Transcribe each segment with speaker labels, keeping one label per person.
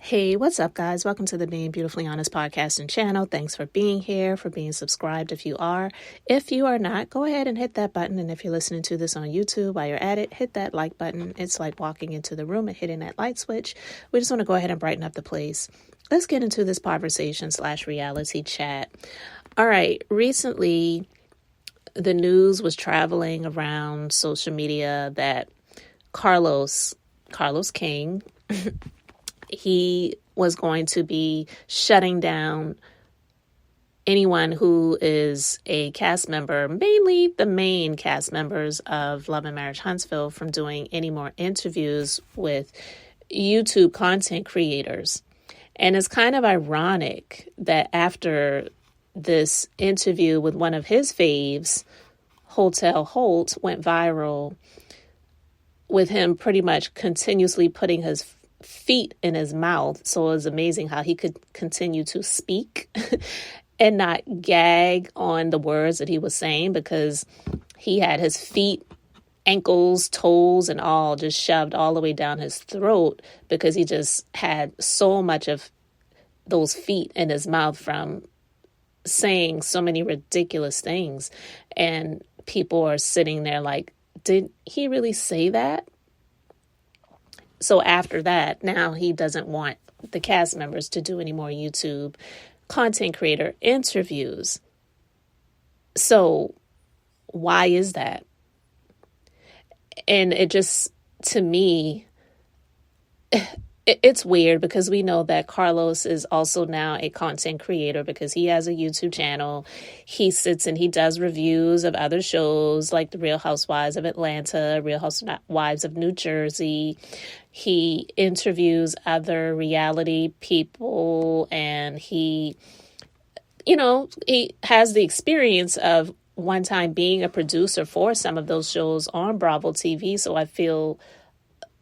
Speaker 1: Hey, what's up, guys? Welcome to the Being Beautifully Honest podcast and channel. Thanks for being here, for being subscribed if you are. If you are not, go ahead and hit that button. And if you're listening to this on YouTube while you're at it, hit that like button. It's like walking into the room and hitting that light switch. We just want to go ahead and brighten up the place. Let's get into this conversation/reality chat. All right. Recently, the news was traveling around social media that Carlos King, he was going to be shutting down anyone who is a cast member, mainly the main cast members of Love and Marriage Huntsville, from doing any more interviews with YouTube content creators. And it's kind of ironic that after this interview with one of his faves, Martell Holt, went viral, with him pretty much continuously putting his feet in his mouth. So it was amazing how he could continue to speak and not gag on the words that he was saying, because he had his feet, ankles, toes, and all just shoved all the way down his throat, because he just had so much of those feet in his mouth from saying so many ridiculous things. And people are sitting there like, did he really say that? So after that, now he doesn't want the cast members to do any more YouTube content creator interviews. So why is that? And it just, to me, it's weird, because we know that Carlos is also now a content creator because he has a YouTube channel. He sits and he does reviews of other shows like The Real Housewives of Atlanta, Real Housewives of New Jersey. He interviews other reality people, and he has the experience of one time being a producer for some of those shows on Bravo TV. So I feel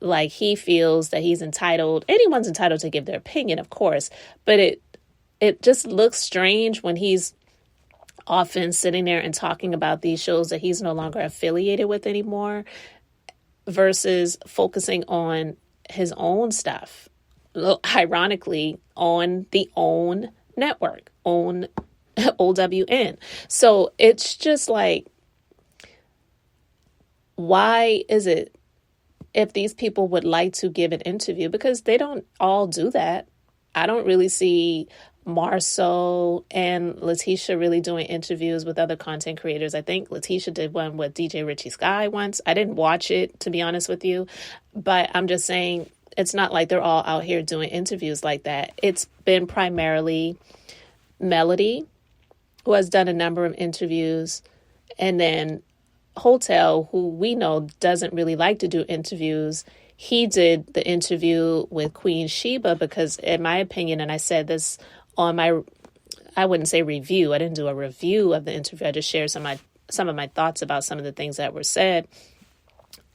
Speaker 1: like he feels that he's entitled. Anyone's entitled to give their opinion, of course, but it just looks strange when he's often sitting there and talking about these shows that he's no longer affiliated with anymore, versus focusing on his own stuff, ironically, on the OWN network, OWN. So it's just like, why is it, if these people would like to give an interview, because they don't all do that. I don't really see Marceau and Letitia really doing interviews with other content creators. I think Letitia did one with DJ Richie Sky once. I didn't watch it, to be honest with you, but I'm just saying it's not like they're all out here doing interviews like that. It's been primarily Melody, who has done a number of interviews, and then Hotel, who we know doesn't really like to do interviews. He did the interview with Queen Sheba because, in my opinion, and I said this on I wouldn't say review. I didn't do a review of the interview. I just shared some of my thoughts about some of the things that were said.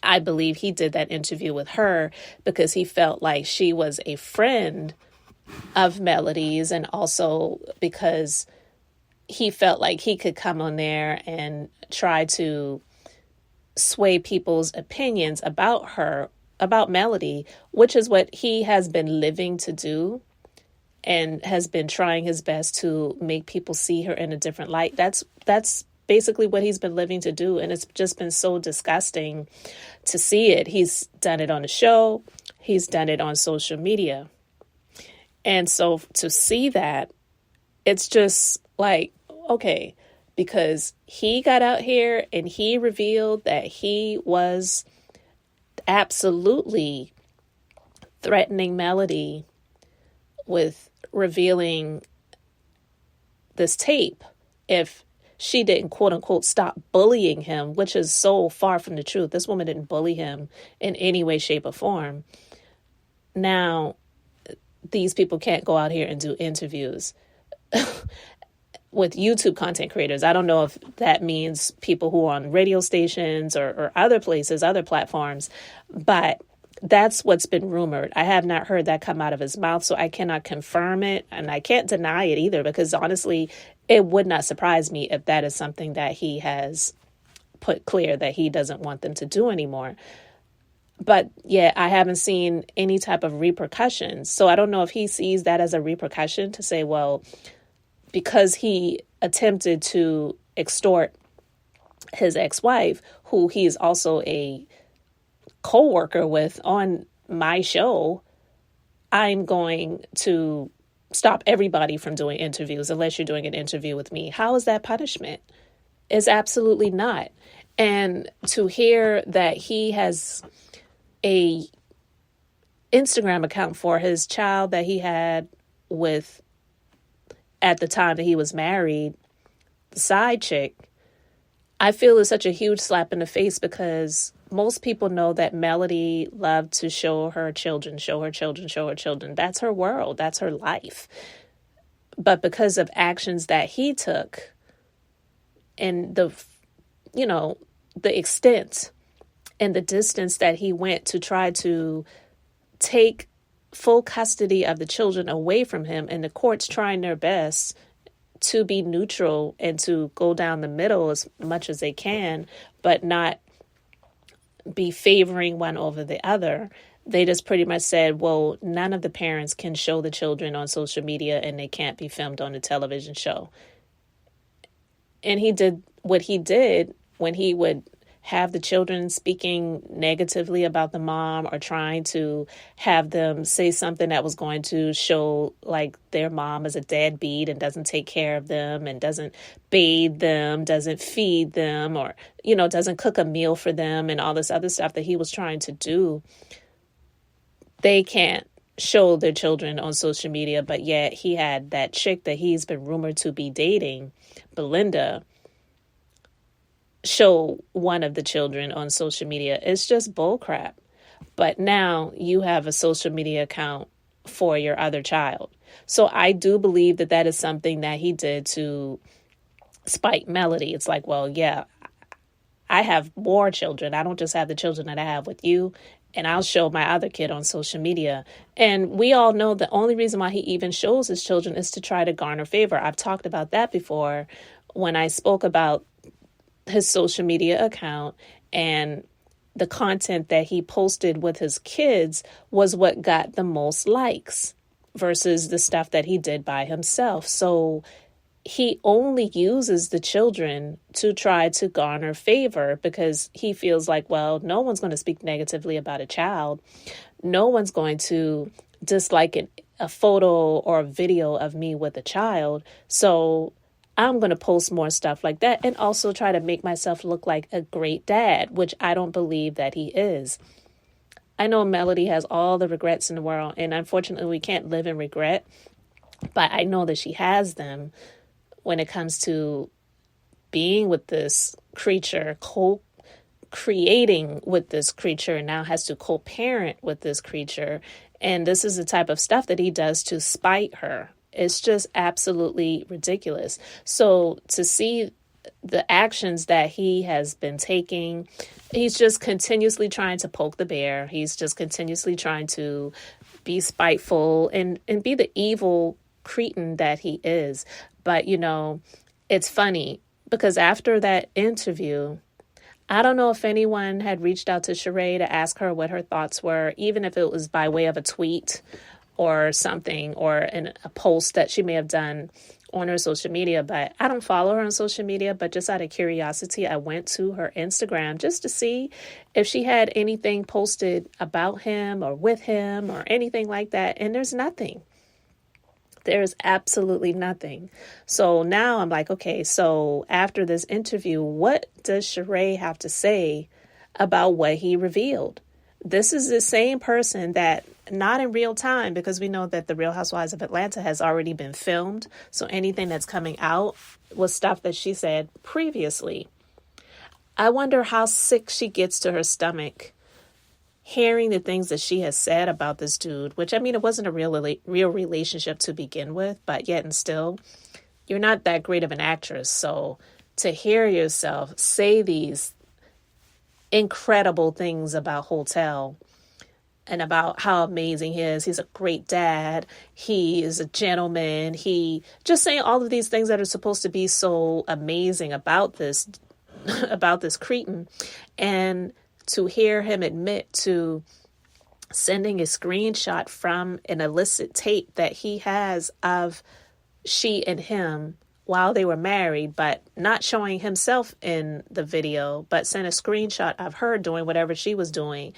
Speaker 1: I believe he did that interview with her because he felt like she was a friend of Melody's, and also because he felt like he could come on there and try to sway people's opinions about her, about Melody, which is what he has been living to do and has been trying his best to make people see her in a different light. That's basically what he's been living to do. And it's just been so disgusting to see it. He's done it on the show. He's done it on social media. And so to see that, it's just like, okay, because he got out here and he revealed that he was absolutely threatening Melody with revealing this tape if she didn't, quote unquote, stop bullying him, which is so far from the truth. This woman didn't bully him in any way, shape, or form. Now, these people can't go out here and do interviews with YouTube content creators. I don't know if that means people who are on radio stations or other places, other platforms, but that's what's been rumored. I have not heard that come out of his mouth, so I cannot confirm it, and I can't deny it either, because honestly, it would not surprise me if that is something that he has put clear that he doesn't want them to do anymore. But yet I haven't seen any type of repercussions. So I don't know if he sees that as a repercussion to say, well, because he attempted to extort his ex-wife, who he is also a co-worker with on my show, I'm going to stop everybody from doing interviews unless you're doing an interview with me. How is that punishment? It's absolutely not. And to hear that he has a Instagram account for his child that he had with, at the time that he was married, the side chick, I feel is such a huge slap in the face, because most people know that Melody loved to show her children. That's her world. That's her life. But because of actions that he took and the extent and the distance that he went to try to take full custody of the children away from him, and the courts trying their best to be neutral and to go down the middle as much as they can, but not be favoring one over the other. They just pretty much said, well, none of the parents can show the children on social media and they can't be filmed on a television show. And he did what he did when he would have the children speaking negatively about the mom or trying to have them say something that was going to show like their mom is a deadbeat and doesn't take care of them and doesn't bathe them, doesn't feed them, or, doesn't cook a meal for them and all this other stuff that he was trying to do. They can't show their children on social media, but yet he had that chick that he's been rumored to be dating, Belinda, show one of the children on social media. It's just bullcrap. But now you have a social media account for your other child. So I do believe that that is something that he did to spite Melody. It's like, well, yeah, I have more children. I don't just have the children that I have with you, and I'll show my other kid on social media. And we all know the only reason why he even shows his children is to try to garner favor. I've talked about that before when I spoke about his social media account, and the content that he posted with his kids was what got the most likes versus the stuff that he did by himself. So he only uses the children to try to garner favor because he feels like, well, no one's going to speak negatively about a child. No one's going to dislike a photo or a video of me with a child. So I'm going to post more stuff like that and also try to make myself look like a great dad, which I don't believe that he is. I know Melody has all the regrets in the world, and unfortunately we can't live in regret, but I know that she has them when it comes to being with this creature, co-creating with this creature, and now has to co-parent with this creature. And this is the type of stuff that he does to spite her. It's just absolutely ridiculous. So to see the actions that he has been taking, he's just continuously trying to poke the bear. He's just continuously trying to be spiteful and be the evil cretin that he is. But, it's funny because after that interview, I don't know if anyone had reached out to Sheree to ask her what her thoughts were, even if it was by way of a tweet or something, or in a post that she may have done on her social media. But I don't follow her on social media, but just out of curiosity, I went to her Instagram just to see if she had anything posted about him or with him or anything like that. And there's nothing. There's absolutely nothing. So now I'm like, okay, so after this interview, what does Sheree have to say about what he revealed? This is the same person that, not in real time, because we know that the Real Housewives of Atlanta has already been filmed. So anything that's coming out was stuff that she said previously. I wonder how sick she gets to her stomach hearing the things that she has said about this dude, which, I mean, it wasn't a real relationship to begin with, but yet and still, you're not that great of an actress. So to hear yourself say these incredible things about Hotel and about how amazing he is. He's a great dad. He is a gentleman. He just saying all of these things that are supposed to be so amazing about this cretin. And to hear him admit to sending a screenshot from an illicit tape that he has of she and him while they were married, but not showing himself in the video, but sent a screenshot of her doing whatever she was doing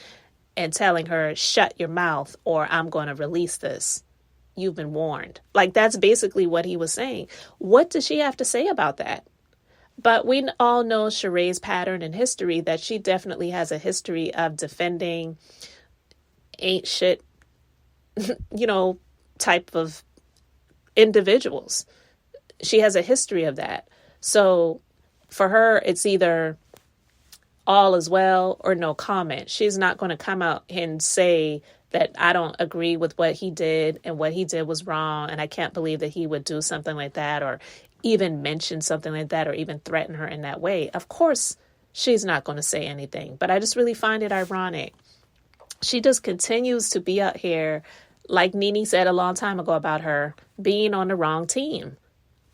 Speaker 1: and telling her, shut your mouth or I'm going to release this. You've been warned. Like, that's basically what he was saying. What does she have to say about that? But we all know Sheree's pattern in history, that she definitely has a history of defending ain't shit, type of individuals. She has a history of that. So for her, it's either all is well or no comment. She's not going to come out and say that I don't agree with what he did and what he did was wrong. And I can't believe that he would do something like that, or even mention something like that, or even threaten her in that way. Of course, she's not going to say anything. But I just really find it ironic. She just continues to be out here, like Nene said a long time ago about her, being on the wrong team.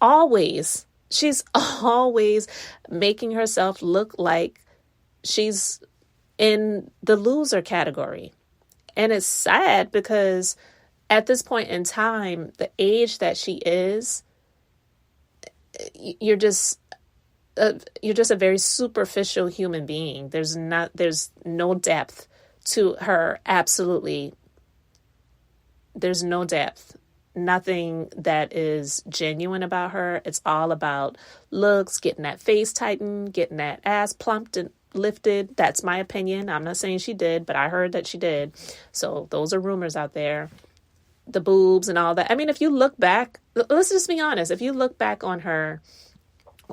Speaker 1: Always. She's always making herself look like she's in the loser category. And it's sad because at this point in time, the age that she is, you're just a very superficial human being. There's no depth to her. Absolutely. There's no depth. Nothing that is genuine about her. It's all about looks, getting that face tightened, getting that ass plumped and lifted. That's my opinion. I'm not saying she did, but I heard that she did. So those are rumors out there. The boobs and all that. I mean, if you look back, let's just be honest. If you look back on her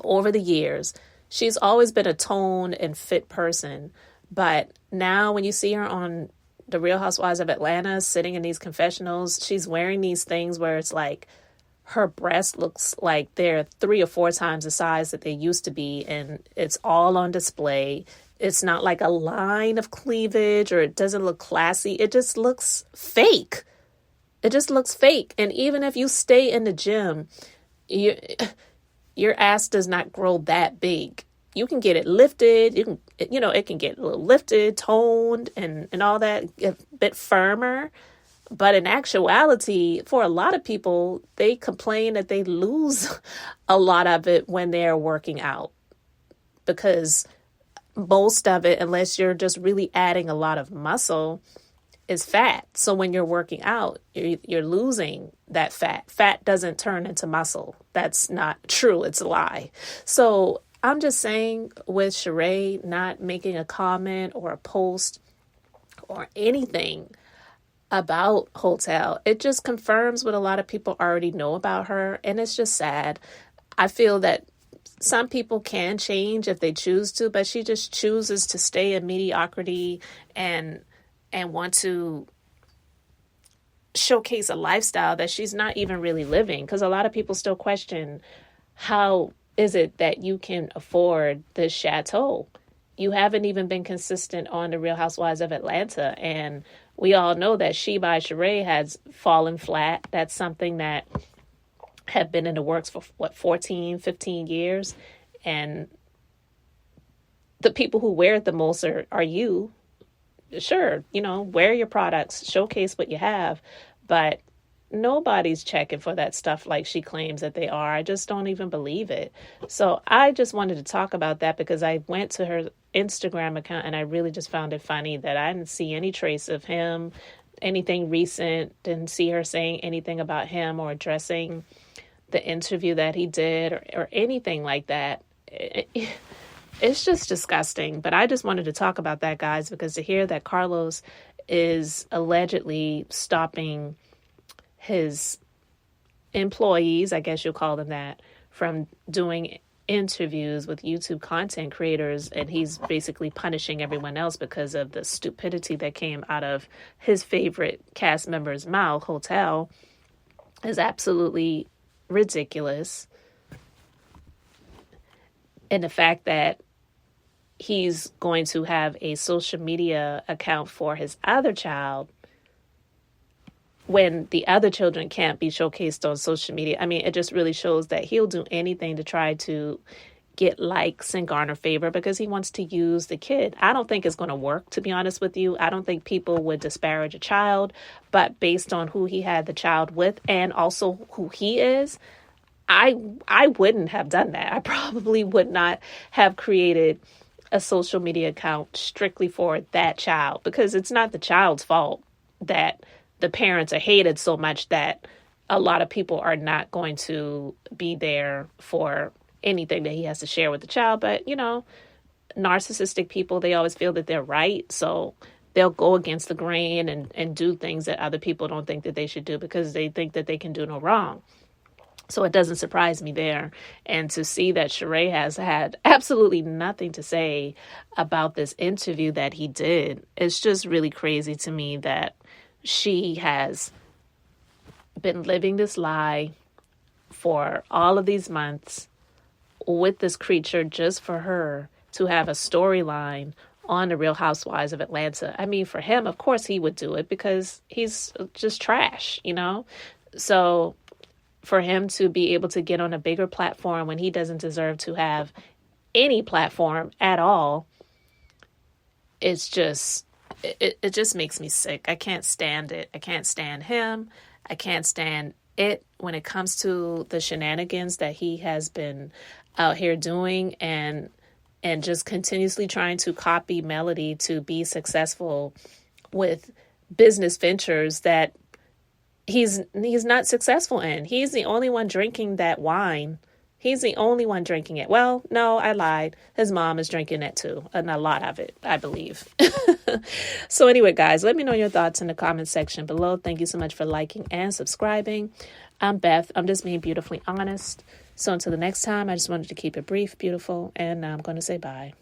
Speaker 1: over the years, she's always been a toned and fit person. But now when you see her on The Real Housewives of Atlanta, sitting in these confessionals, she's wearing these things where it's like her breast looks like they're 3 or 4 times the size that they used to be. And it's all on display. It's not like a line of cleavage, or it doesn't look classy. It just looks fake. It just looks fake. And even if you stay in the gym, your ass does not grow that big. You can get it lifted. It can get a little lifted, toned, and all that, a bit firmer. But in actuality, for a lot of people, they complain that they lose a lot of it when they're working out, because most of it, unless you're just really adding a lot of muscle, is fat. So when you're working out, you're losing that fat. Fat doesn't turn into muscle. That's not true. It's a lie. So I'm just saying, with Sheree not making a comment or a post or anything about Hotel, it just confirms what a lot of people already know about her. And it's just sad. I feel that some people can change if they choose to, but she just chooses to stay in mediocrity and want to showcase a lifestyle that she's not even really living. Because a lot of people still question, how is it that you can afford this chateau? You haven't even been consistent on The Real Housewives of Atlanta. And we all know that She by Sheree has fallen flat. That's something that had been in the works for 14, 15 years. And the people who wear it the most are you. Sure, wear your products, showcase what you have, but nobody's checking for that stuff like she claims that they are. I just don't even believe it. So I just wanted to talk about that because I went to her Instagram account and I really just found it funny that I didn't see any trace of him, anything recent, didn't see her saying anything about him or addressing the interview that he did or anything like that. It's just disgusting. But I just wanted to talk about that, guys, because to hear that Carlos is allegedly stopping his employees, I guess you'll call them that, from doing interviews with YouTube content creators, and he's basically punishing everyone else because of the stupidity that came out of his favorite cast member's mouth, Hotel, is absolutely ridiculous. And the fact that he's going to have a social media account for his other child when the other children can't be showcased on social media. I mean, it just really shows that he'll do anything to try to get likes and garner favor because he wants to use the kid. I don't think it's going to work, to be honest with you. I don't think people would disparage a child, but based on who he had the child with and also who he is, I wouldn't have done that. I probably would not have created a social media account strictly for that child, because it's not the child's fault that the parents are hated so much that a lot of people are not going to be there for anything that he has to share with the child. But, narcissistic people, they always feel that they're right. So they'll go against the grain and do things that other people don't think that they should do because they think that they can do no wrong. So it doesn't surprise me there. And to see that Sheree has had absolutely nothing to say about this interview that he did, it's just really crazy to me that she has been living this lie for all of these months with this creature just for her to have a storyline on the Real Housewives of Atlanta. I mean, for him, of course he would do it because he's just trash, So for him to be able to get on a bigger platform when he doesn't deserve to have any platform at all, it's just, it just makes me sick. I can't stand it. I can't stand him. I can't stand it when it comes to the shenanigans that he has been out here doing and just continuously trying to copy Melody to be successful with business ventures that he's not successful in. He's the only one drinking that wine. He's the only one drinking it. Well, no, I lied. His mom is drinking it too, and a lot of it, I believe. So anyway, guys, let me know your thoughts in the comment section below. Thank you so much for liking and subscribing. I'm Beth. I'm just being beautifully honest. So until the next time, I just wanted to keep it brief, beautiful, and I'm going to say bye.